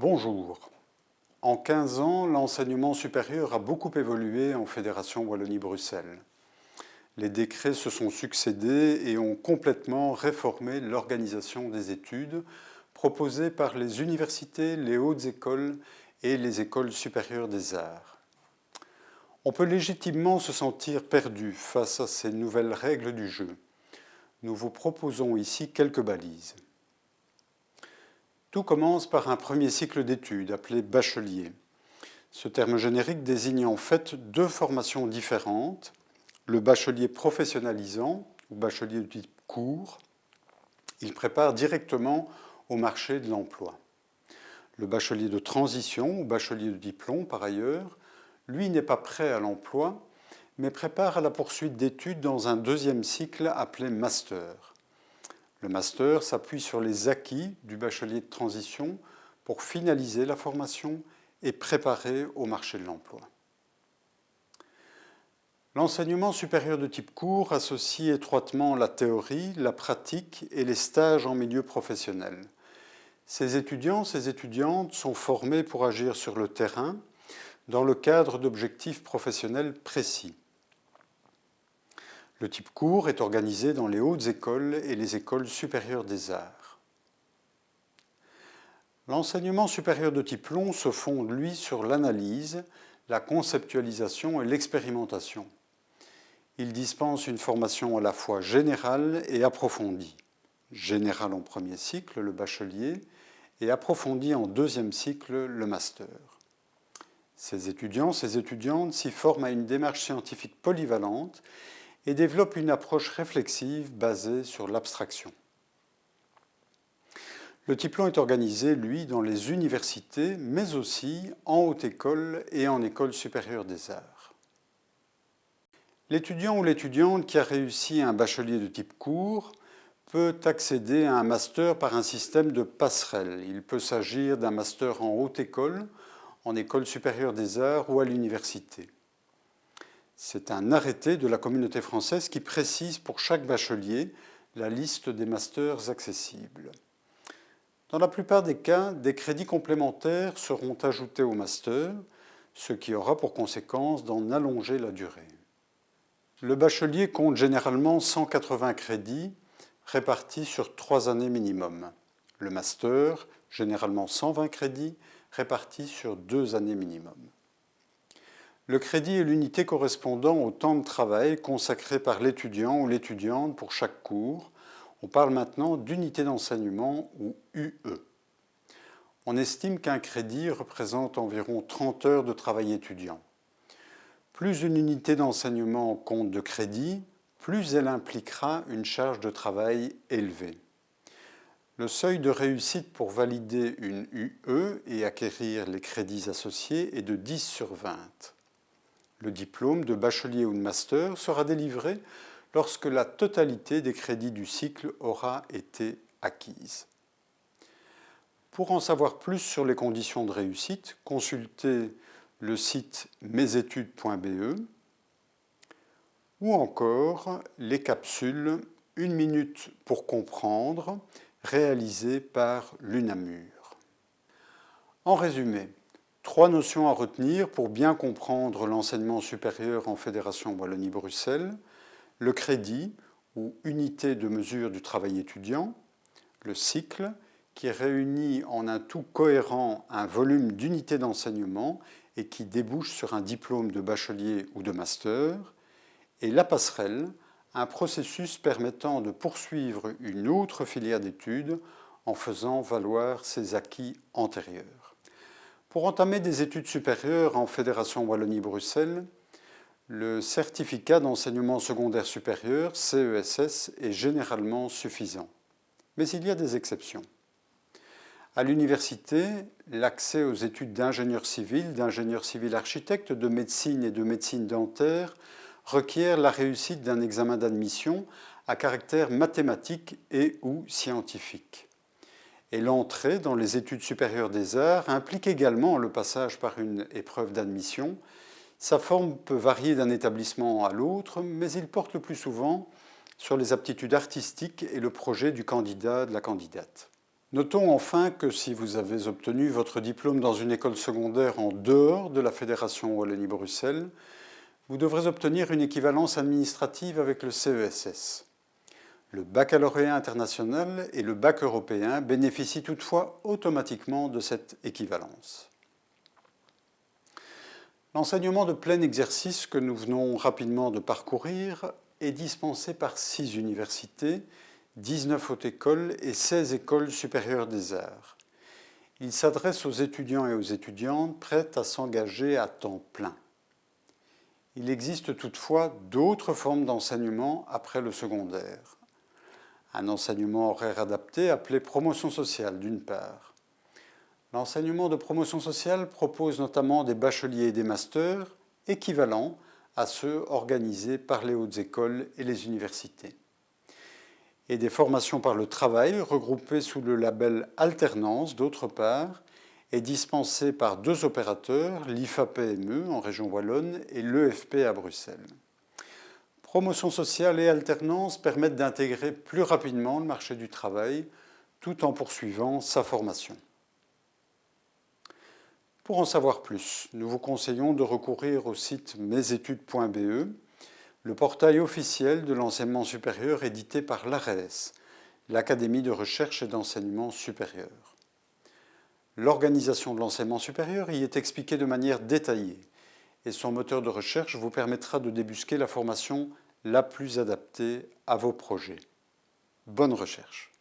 Bonjour. En 15 ans, l'enseignement supérieur a beaucoup évolué en Fédération Wallonie-Bruxelles. Les décrets se sont succédés et ont complètement réformé l'organisation des études proposées par les universités, les hautes écoles et les écoles supérieures des arts. On peut légitimement se sentir perdu face à ces nouvelles règles du jeu. Nous vous proposons ici quelques balises. Tout commence par un premier cycle d'études appelé bachelier. Ce terme générique désigne en fait deux formations différentes, le bachelier professionnalisant ou bachelier de type court. Il prépare directement au marché de l'emploi. Le bachelier de transition ou bachelier de diplôme, par ailleurs, lui n'est pas prêt à l'emploi, mais prépare à la poursuite d'études dans un deuxième cycle appelé master. Le master s'appuie sur les acquis du bachelier de transition pour finaliser la formation et préparer au marché de l'emploi. L'enseignement supérieur de type court associe étroitement la théorie, la pratique et les stages en milieu professionnel. Ces étudiants, ces étudiantes sont formés pour agir sur le terrain dans le cadre d'objectifs professionnels précis. Le type court est organisé dans les hautes écoles et les écoles supérieures des arts. L'enseignement supérieur de type long se fonde, lui, sur l'analyse, la conceptualisation et l'expérimentation. Il dispense une formation à la fois générale et approfondie. Générale en premier cycle, le bachelier, et approfondie en deuxième cycle, le master. Ces étudiants, ces étudiantes s'y forment à une démarche scientifique polyvalente et développent une approche réflexive basée sur l'abstraction. Le type long est organisé, lui, dans les universités, mais aussi en haute école et en école supérieure des arts. L'étudiant ou l'étudiante qui a réussi un bachelier de type court peut accéder à un master par un système de passerelle. Il peut s'agir d'un master en haute école, en école supérieure des arts ou à l'université. C'est un arrêté de la communauté française qui précise pour chaque bachelier la liste des masters accessibles. Dans la plupart des cas, des crédits complémentaires seront ajoutés au master, ce qui aura pour conséquence d'en allonger la durée. Le bachelier compte généralement 180 crédits répartis sur 3 années minimum. Le master, généralement 120 crédits répartis sur 2 années minimum. Le crédit est l'unité correspondant au temps de travail consacré par l'étudiant ou l'étudiante pour chaque cours. On parle maintenant d'unité d'enseignement ou UE. On estime qu'un crédit représente environ 30 heures de travail étudiant. Plus une unité d'enseignement compte de crédits, plus elle impliquera une charge de travail élevée. Le seuil de réussite pour valider une UE et acquérir les crédits associés est de 10 sur 20. Le diplôme de bachelier ou de master sera délivré lorsque la totalité des crédits du cycle aura été acquise. Pour en savoir plus sur les conditions de réussite, consultez le site mesetudes.be ou encore les capsules 1 minute pour comprendre réalisées par l'UNAMUR. En résumé, 3 notions à retenir pour bien comprendre l'enseignement supérieur en Fédération Wallonie-Bruxelles: le crédit ou unité de mesure du travail étudiant, le cycle qui réunit en un tout cohérent un volume d'unités d'enseignement et qui débouche sur un diplôme de bachelier ou de master, et la passerelle, un processus permettant de poursuivre une autre filière d'études en faisant valoir ses acquis antérieurs. Pour entamer des études supérieures en Fédération Wallonie-Bruxelles, le certificat d'enseignement secondaire supérieur, CESS, est généralement suffisant. Mais il y a des exceptions. À l'université, l'accès aux études d'ingénieur civil architecte, de médecine et de médecine dentaire requiert la réussite d'un examen d'admission à caractère mathématique et ou scientifique. Et l'entrée dans les études supérieures des arts implique également le passage par une épreuve d'admission. Sa forme peut varier d'un établissement à l'autre, mais il porte le plus souvent sur les aptitudes artistiques et le projet du candidat, de la candidate. Notons enfin que si vous avez obtenu votre diplôme dans une école secondaire en dehors de la Fédération Wallonie-Bruxelles, vous devrez obtenir une équivalence administrative avec le CESS. Le baccalauréat international et le bac européen bénéficient toutefois automatiquement de cette équivalence. L'enseignement de plein exercice que nous venons rapidement de parcourir est dispensé par 6 universités, 19 hautes écoles et 16 écoles supérieures des arts. Il s'adresse aux étudiants et aux étudiantes prêts à s'engager à temps plein. Il existe toutefois d'autres formes d'enseignement après le secondaire. Un enseignement horaire adapté appelé promotion sociale d'une part. L'enseignement de promotion sociale propose notamment des bacheliers et des masters équivalents à ceux organisés par les hautes écoles et les universités. Et des formations par le travail regroupées sous le label alternance d'autre part et dispensées par 2 opérateurs, l'IFA-PME en région wallonne et l'EFP à Bruxelles. Promotion sociale et alternance permettent d'intégrer plus rapidement le marché du travail tout en poursuivant sa formation. Pour en savoir plus, nous vous conseillons de recourir au site mesetudes.be, le portail officiel de l'enseignement supérieur édité par l'ARES, l'Académie de recherche et d'enseignement supérieur. L'organisation de l'enseignement supérieur y est expliquée de manière détaillée et son moteur de recherche vous permettra de débusquer la formation la plus adaptée à vos projets. Bonne recherche!